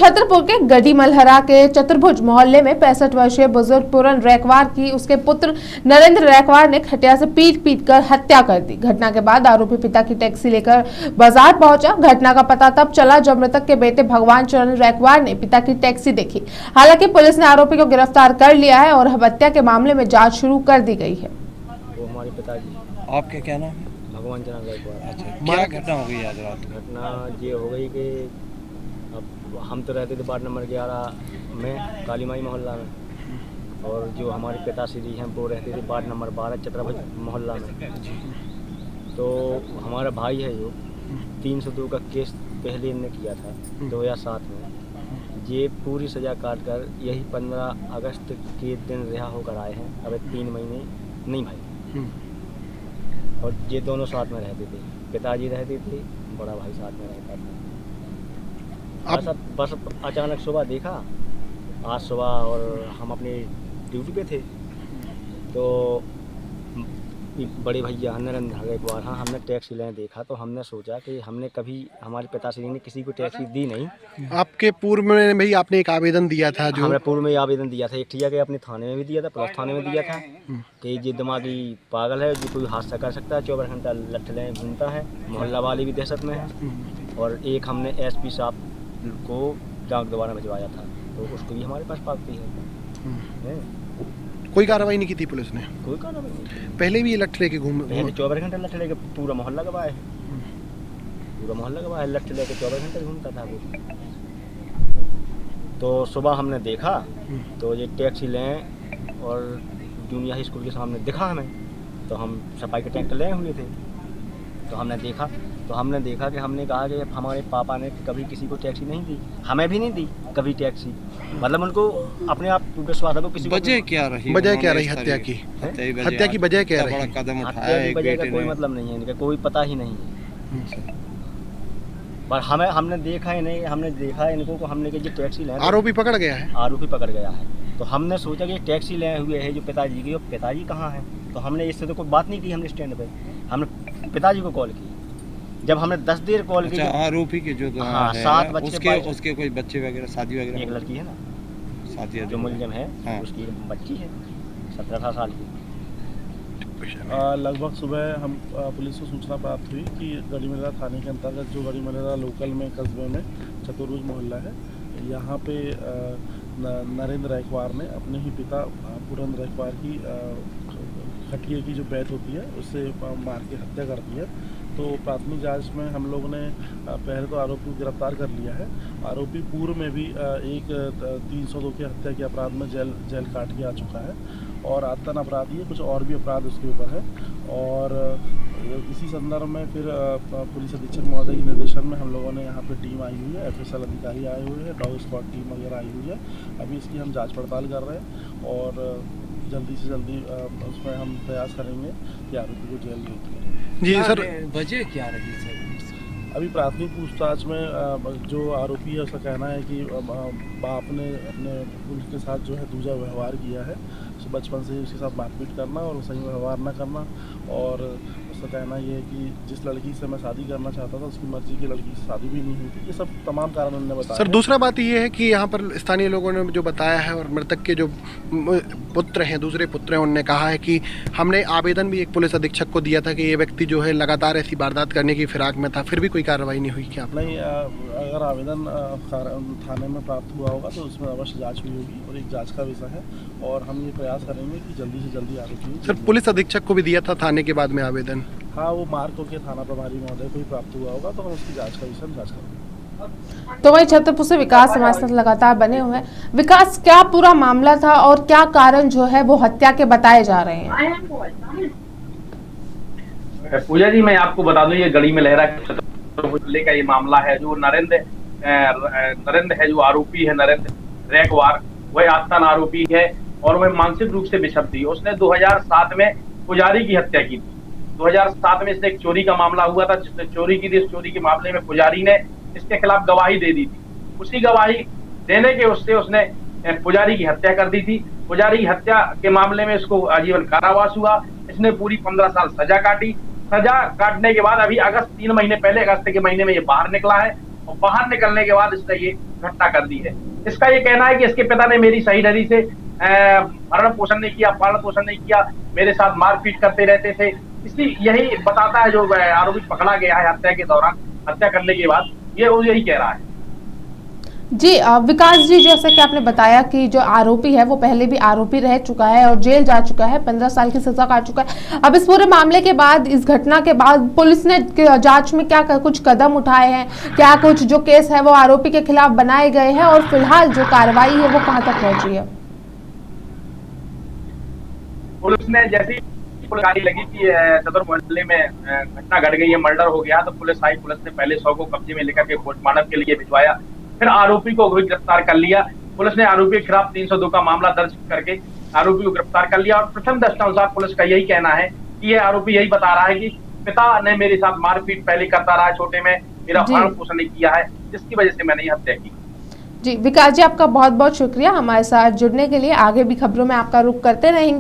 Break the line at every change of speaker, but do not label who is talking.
छतरपुर के गढ़ी मलहरा के चतुर्भुज मोहल्ले में 65 वर्षीय बुजुर्ग पूरन रैकवार की उसके पुत्र नरेंद्र रैकवार ने खटिया से पीट कर हत्या कर दी। घटना के बाद आरोपी पिता की टैक्सी लेकर बाजार पहुंचा। घटना का पता तब चला जब मृतक के बेटे भगवान चरण रैकवार ने पिता की टैक्सी देखी। हालांकि पुलिस ने आरोपी को गिरफ्तार कर लिया है और हत्या के मामले में जाँच शुरू कर दी गई है।
वो हमारे पिताजी।
आपके क्या नाम है?
भगवान चरण रैकवार।
अच्छा, क्या घटना हो गई आज रात?
घटना ये हो गई कि अब हम तो रहते थे वार्ड नंबर 11 में काली माई मोहल्ला में, और जो हमारे पिताश्री हैं वो रहते थे वार्ड नंबर 12 चतुर्भुज मोहल्ला में। तो हमारा भाई है जो 302 का केस पहले इनने किया था 2007 में। ये पूरी सज़ा काट कर यही 15 अगस्त के दिन रिहा होकर आए हैं। अब 3 महीने नहीं भाई। और ये दोनों साथ में रहते थे, पिताजी रहते थे, बड़ा भाई साथ में रहता था। बस अचानक सुबह देखा, आज सुबह, और हम अपने ड्यूटी पे थे, तो बड़े भैया नरेंद्र रैकवार, हाँ, हमने टैक्सी लेने देखा तो हमने सोचा कि हमने कभी, हमारे पिताश्री ने किसी को टैक्सी दी नहीं।
आपके पूर्व में भी आपने एक आवेदन दिया था जो?
हमने पूर्व में आवेदन दिया था, एक ठिया के अपने थाने में भी दिया था, पुलिस थाने में दिया था कि ये दिमागी पागल है, जो कोई हादसा कर सकता है, 24 घंटा लठ ले घूमता है, मोहल्ला वाले भी दहशत में है। और एक हमने एसपी साहब को डाक दोबारा भिजवाया था, तो उसको भी हमारे पास पाती है।
कोई कार्रवाई नहीं की थी पुलिस ने?
कोई कार्रवाई नहीं।
पहले भी ये लठ लेके घूम?
पहले 24 घंटे लठ लेके पूरा मोहल्ला गवाए, पूरा मोहल्ला गवाए, लठ लेके 24 घंटे घूमता था वो। तो सुबह हमने देखा तो ये टैक्सी लें और जूनियर हाई स्कूल के सामने दिखा हमें, तो हम सफाई के टैंक ले हुए थे। तो हमने देखा कि हमने कहा कि हमारे पापा ने कभी किसी को टैक्सी नहीं दी, हमें भी नहीं दी कभी टैक्सी। मतलब उनको अपने आप विश्वास है। किसी
वजह क्या रही हत्या की? हत्या की वजह क्या रही?
कदम उठाया एक बेटे ने, कोई मतलब नहीं है इनका, कोई पता ही नहीं है। पर हमने देखा ही नहीं, हमने देखा इनको को, हमने कि टैक्सी ले,
आरोपी पकड़ गया है?
आरोपी पकड़ गया है। तो हमने सोचा कि टैक्सी ले हुए है जो पिताजी की, और पिताजी कहाँ है? तो हमने इससे तो कोई बात नहीं की। हमने स्टैंड पे हमने पिताजी को कॉल की। जब हमने 10 देर कॉल की,
आरोपी के जो
7 बच्चे,
उसके कोई बच्चे वगैरह, शादी वगैरह?
एक लड़की है ना,
शादी
जो मुलजिम है,
हाँ।
उसकी बच्ची है 17-18 साल की।
लगभग सुबह हम पुलिस को सूचना प्राप्त हुई कि गढ़ी मलहरा थाने के अंतर्गत, जो गढ़ी मलहरा लोकल में कस्बे में चतुर्भुज मोहल्ला है, यहाँ पे नरेंद्र रैकवार ने अपने ही पिता पूरन रैकवार की खटिया की जो बैत होती है उससे मार के हत्या कर दी है। तो प्राथमिक जांच में हम लोगों ने पहले तो आरोपी को गिरफ्तार कर लिया है। आरोपी पूर्व में भी एक 302 की हत्या के अपराध में जेल काट के आ चुका है, और आतन अपराधी है, कुछ और भी अपराध उसके ऊपर है। और इसी संदर्भ में फिर पुलिस अधीक्षक महोदय के निर्देशन में हम लोगों ने यहाँ पे टीम आई हुई है, FSL अधिकारी आए हुए हैं, डॉग स्क्वाड टीम वगैरह आई हुई है। अभी इसकी हम जाँच पड़ताल कर रहे हैं और जल्दी से जल्दी उसमें हम प्रयास करेंगे कि आरोपी को जेल भेज करें।
जी सर,
वजह क्या रही सर?
अभी प्राथमिक पूछताछ में जो आरोपी है उसका कहना है कि बाप ने अपने उनके साथ जो है दूजा व्यवहार किया है, बचपन से ही उसके साथ मारपीट करना और सही व्यवहार न करना। और उसका कहना ये है कि जिस लड़की से मैं शादी करना चाहता था उसकी मर्जी की लड़की से शादी भी नहीं हुई थी। ये सब तमाम कारण उन्होंने बताया।
सर, दूसरा बात ये है कि यहाँ पर स्थानीय लोगों ने जो बताया है, और मृतक के जो पुत्र हैं, दूसरे पुत्र हैं, उन्होंने कहा है कि हमने आवेदन भी एक पुलिस अधीक्षक को दिया था कि ये व्यक्ति जो है लगातार ऐसी वारदात करने की फिराक में था, फिर भी कोई कार्रवाई नहीं हुई। क्या
नहीं, अगर आवेदन थाने में प्राप्त हुआ होगा तो उसमें अवश्य जांच हुई होगी और एक जांच का विषय है, और हम ये प्रयास करेंगे कि जल्दी से जल्दी आरोपी।
सर, पुलिस अधीक्षक को भी दिया था थाने के बाद में आवेदन?
हाँ, वो मार्क होकर थाना प्रभारी महोदय को ही प्राप्त हुआ होगा, तो हम उसकी जांच का विषय जांच करेंगे।
तो वही छतरपुर से विकास हमारे साथ लगातार बने हुए हैं। विकास, क्या पूरा मामला था और क्या कारण जो है वो हत्या के बताए जा रहे हैं?
पूजा जी, मैं आपको बता दूं, ये गढ़ी मलहरा का ये मामला है। जो नरेंद्र है, जो आरोपी है नरेंद्र रैकवार, वह आस्थान आरोपी है और वह मानसिक रूप से विषम थी। उसने 2007 में पुजारी की हत्या की थी। 2007 में इससे एक चोरी का मामला हुआ था, जिसने चोरी की थी। इस चोरी के मामले में पुजारी ने इसके खिलाफ गवाही दे दी थी। उसी गवाही देने के उसने पुजारी की हत्या कर दी थी। पुजारी की हत्या के मामले में इसको आजीवन कारावास हुआ। इसने पूरी 15 साल सजा काटी। सजा काटने के बाद अभी 3 महीने पहले, अगस्त के महीने में ये बाहर निकला है। और बाहर निकलने के बाद इसने ये घटना कर दी है। इसका ये कहना है कि इसके पिता ने मेरी सही ढंग से भरण पोषण नहीं किया, पालन पोषण नहीं किया, मेरे साथ मारपीट करते रहते थे। इसी यही बताता है जो आरोपी पकड़ा गया है हत्या के दौरान, हत्या करने के बाद, ये वो यही कह रहा है।
जी विकास जी, जैसे कि आपने बताया कि जो आरोपी है वो पहले भी आरोपी रह चुका है और जेल जा चुका है, 15 साल की सजा काट चुका है। अब इस पूरे मामले के बाद, इस घटना के बाद पुलिस ने जांच में क्या कुछ कदम उठाए हैं? क्या कुछ जो केस है वो आरोपी के खिलाफ बनाए गए हैं और फिलहाल जो कार्रवाई है वो कहां तक पहुंची है?
पुलिस ने जैसी गाड़ी लगी कि सदर मोहल्ले में घटना घट गई है, मर्डर हो गया, तो पुलिस आई। पुलिस ने पहले 100 को कब्जे में लेकर के पोस्टमार्टम के लिए भिजवाया, फिर आरोपी को भी गिरफ्तार कर लिया। पुलिस ने आरोपी के खिलाफ 302 का मामला दर्ज करके आरोपी को गिरफ्तार कर लिया। और प्रथम दस्तावेजानुसार पुलिस का यही कहना है कि ये आरोपी यही बता रहा है कि पिता ने मेरे साथ मारपीट पहले करता रहा, छोटे में मेरा भरण पोषण नहीं किया है, जिसकी वजह से मैंने ये हत्या की।
जी विकास जी, आपका बहुत बहुत शुक्रिया हमारे साथ जुड़ने के लिए। आगे भी खबरों में आपका रुख करते रहेंगे।